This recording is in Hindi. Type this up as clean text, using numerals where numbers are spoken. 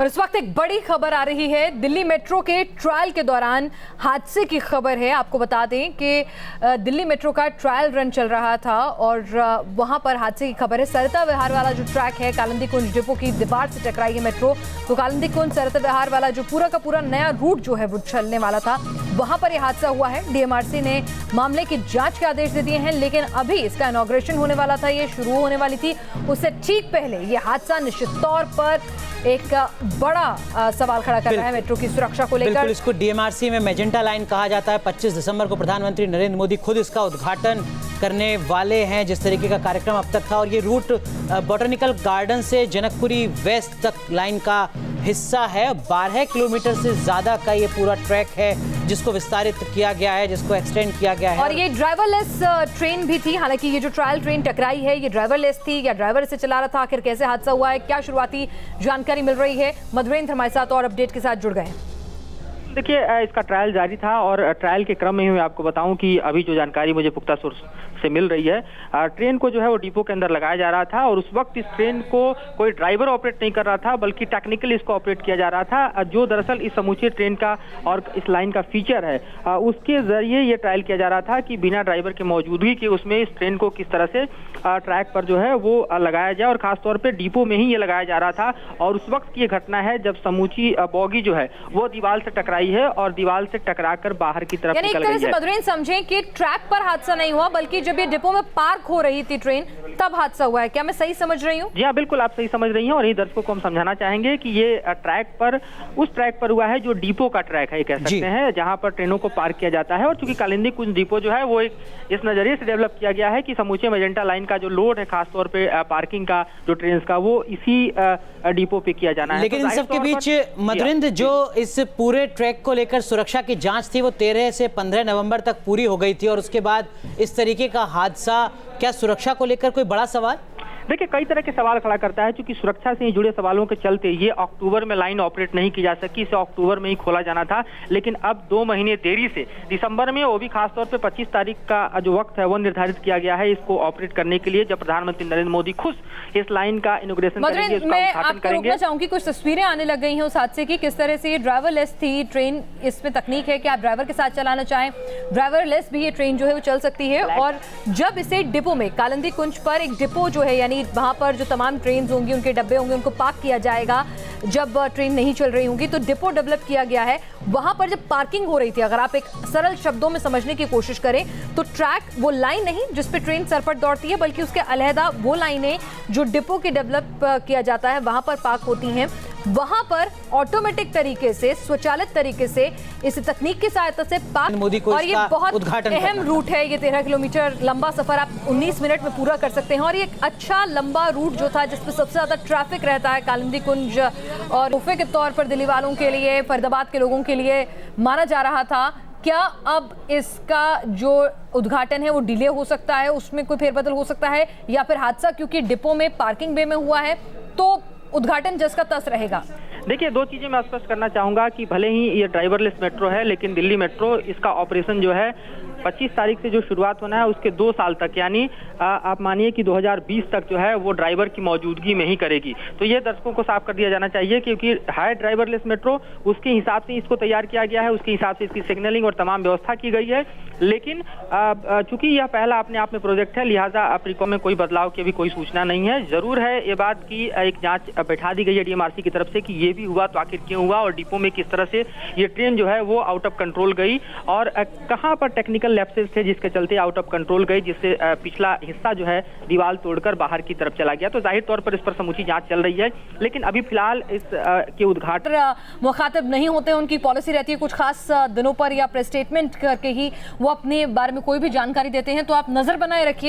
और इस वक्त एक बड़ी खबर आ रही है। दिल्ली मेट्रो के ट्रायल के दौरान हादसे की खबर है। आपको बता दें कि दिल्ली मेट्रो का ट्रायल रन चल रहा था और वहां पर हादसे की खबर है। सरता विहार वाला जो ट्रैक है, कालिंदी कुंज डिपो की दीवार से टकराई है मेट्रो। तो कालिंदी कुंज सरता विहार वाला जो पूरा का पूरा नया रूट जो है वो चलने वाला था, वहां पर यह हादसा हुआ है। डीएमआरसी ने मामले की जांच के आदेश दे दिए हैं, लेकिन अभी इसका इनॉग्रेशन होने वाला था, ये शुरू होने वाली थी। उससे ठीक पहले यह हादसा निश्चित तौर पर एक बड़ा सवाल खड़ा कर रहा है मेट्रो की सुरक्षा को लेकर। बिल्कुल, इसको डीएमआरसी में मैजेंटा लाइन कहा जाता है। 25 दिसंबर को प्रधानमंत्री नरेंद्र मोदी खुद इसका उद्घाटन करने वाले हैं, जिस तरीके का कार्यक्रम अब तक था। और ये रूट बॉटनिकल गार्डन से जनकपुरी वेस्ट तक लाइन का हिस्सा है। 12 किलोमीटर से ज्यादा का ये पूरा ट्रैक है जिसको विस्तारित किया गया है, जिसको एक्सटेंड किया गया है। और ये ड्राइवरलेस ट्रेन भी थी। हालांकि ये जो ट्रायल ट्रेन टकराई है ये ड्राइवरलेस थी या ड्राइवर से चला रहा था, आखिर कैसे हादसा हुआ है, क्या शुरुआती जानकारी मिल रही है। मधुरेंद्र हमारे साथ और अपडेट के साथ जुड़ गए हैं। देखिए, इसका ट्रायल जारी था और ट्रायल के क्रम में ही मैं आपको बताऊं कि अभी जो जानकारी मुझे पुख्ता सोर्स से मिल रही है, ट्रेन को जो है वो डिपो के अंदर लगाया जा रहा था और उस वक्त इस ट्रेन को कोई ड्राइवर ऑपरेट नहीं कर रहा था, बल्कि टेक्निकली इसको ऑपरेट किया जा रहा था, जो दरअसल इस समूचे ट्रेन का और इस लाइन का फीचर है। उसके जरिए ये ट्रायल किया जा रहा था कि बिना ड्राइवर के मौजूदगी के उसमें इस ट्रेन को किस तरह से ट्रैक पर जो है वो लगाया जाए, और खासतौर पर डिपो में ही ये लगाया जा रहा था। और उस वक्त की ये घटना है जब समूची बॉगी जो है वो दीवार से टकराई है और दीवार से टकराकर बाहर की तरफ निकल गई है। मधुरेंद्र, समझें कि ट्रैक पर हादसा नहीं हुआ, बल्कि जब ये डिपो में पार्क हो रही थी ट्रेन तब हादसा हुआ है। क्या मैं सही समझ रही हूँ? जी हाँ, बिल्कुल आप सही समझ रही हैं। और ये दर्शकों को हम समझाना चाहेंगे कि ये ट्रैक पर उस ट्रैक पर हुआ है जो डिपो का ट्रैक है, कह सकते हैं, जहाँ पर ट्रेनों को पार्क किया जाता है। और चूंकि कालिंदी कुंज डिपो जो है वो एक इस नजरिए से डेवलप किया गया है कि समूचे मैजेंटा लाइन का जो लोड है, खासतौर पे पार्किंग का जो ट्रेन का, वो इसी डिपो पे किया जाना है। लेकिन इन सबके बीच मधुरेंद्र, जो इस पूरे ट्रैक को लेकर सुरक्षा की जांच थी वो 13 से 15 नवंबर तक पूरी हो गई थी, और उसके बाद इस तरीके का हादसा, क्या सुरक्षा को लेकर कोई बड़ा सवाल? देखिए, कई तरह के सवाल खड़ा करता है, क्योंकि सुरक्षा से जुड़े सवालों के चलते ये अक्टूबर में लाइन ऑपरेट नहीं की जा सकी, इसे अक्टूबर में ही खोला जाना था। लेकिन अब 2 महीने देरी से दिसंबर में, वो भी खासतौर पे 25 तारीख का जो वक्त है वो निर्धारित किया गया है इसको ऑपरेट करने के लिए, जब प्रधानमंत्री नरेंद्र मोदी खुद इस लाइन का इनॉग्रेशन करेंगे, उसका उद्घाटन करेंगे। मैं चाहूंगी कुछ तस्वीरें आने लग गई हैं उस हादसे की, किस तरह से ये ड्राइवरलेस थी ट्रेन। इसमें तकनीक है कि आप ड्राइवर के साथ चलाना चाहें, ड्राइवरलेस भी ये ट्रेन जो है वो चल सकती है। और जब इसे डिपो में, कालिंदी कुंज पर एक डिपो जो है, यानी वहां पर जो तमाम ट्रेन होंगी, उनके डब्बे होंगे, उनको पार्क किया जाएगा जब ट्रेन नहीं चल रही होंगी। तो डिपो डेवलप किया गया है। वहां पर जब पार्किंग हो रही थी, अगर आप एक सरल शब्दों में समझने की कोशिश करें तो ट्रैक वो लाइन नहीं जिस पे ट्रेन सरपट दौड़ती है, बल्कि उसके अलहदा वो लाइनें जो डिपो के डेवलप किया जाता है वहां पर पार्क होती हैं। वहां पर ऑटोमेटिक तरीके से, स्वचालित तरीके से इस तकनीक की सहायता से पार्क, और ये बहुत अहम रूट है। ये 13 किलोमीटर लंबा सफर आप 19 मिनट में पूरा कर सकते हैं। और ये एक अच्छा लंबा रूट जो था जिसपे सबसे ज्यादा ट्रैफिक रहता है कालिंदी कुंज, और तोहफे के तौर पर दिल्ली वालों के लिए, फरीदाबाद के लोगों के लिए माना जा रहा था। क्या अब इसका जो उद्घाटन है वो डिले हो सकता है, उसमें कोई फेरबदल हो सकता है, या फिर हादसा क्योंकि डिपो में पार्किंग बे में हुआ है तो उद्घाटन जस का तस रहेगा? देखिए, 2 चीजें मैं स्पष्ट करना चाहूंगा कि भले ही ये ड्राइवरलेस मेट्रो है, लेकिन दिल्ली मेट्रो इसका ऑपरेशन जो है 25 तारीख से जो शुरुआत होना है उसके 2 साल तक, यानी आप मानिए कि 2020 तक जो है वो ड्राइवर की मौजूदगी में ही करेगी। तो ये दर्शकों को साफ कर दिया जाना चाहिए, क्योंकि है ड्राइवरलेस मेट्रो, उसके हिसाब से इसको तैयार किया गया है, उसके हिसाब से इसकी सिग्नलिंग और तमाम व्यवस्था की गई है। लेकिन चूंकि यह पहला अपने आप में प्रोजेक्ट है, लिहाजा अफ्रीका में कोई बदलाव की अभी कोई सूचना नहीं है। जरूर है ये बात की एक जांच बैठा दी गई है डीएमआरसी की तरफ से कि ये भी हुआ तो आखिर क्यों हुआ, और डिपो में किस तरह से ये ट्रेन जो है वो आउट ऑफ कंट्रोल गई, और कहां पर टेक्निकल लैप्सेस थे जिसके चलते आउट ऑफ कंट्रोल गई, जिससे पिछला हिस्सा जो है दीवार तोड़कर बाहर की तरफ चला गया। तो जाहिर तौर पर इस पर समूची जांच चल रही है, लेकिन अभी फिलहाल इस के उद्घाटन मुखातिब नहीं होते, उनकी पॉलिसी रहती है कुछ खास दिनों पर या प्रेस स्टेटमेंट करके ही वो अपने बारे में कोई भी जानकारी देते हैं। तो आप नजर बनाए रखिए।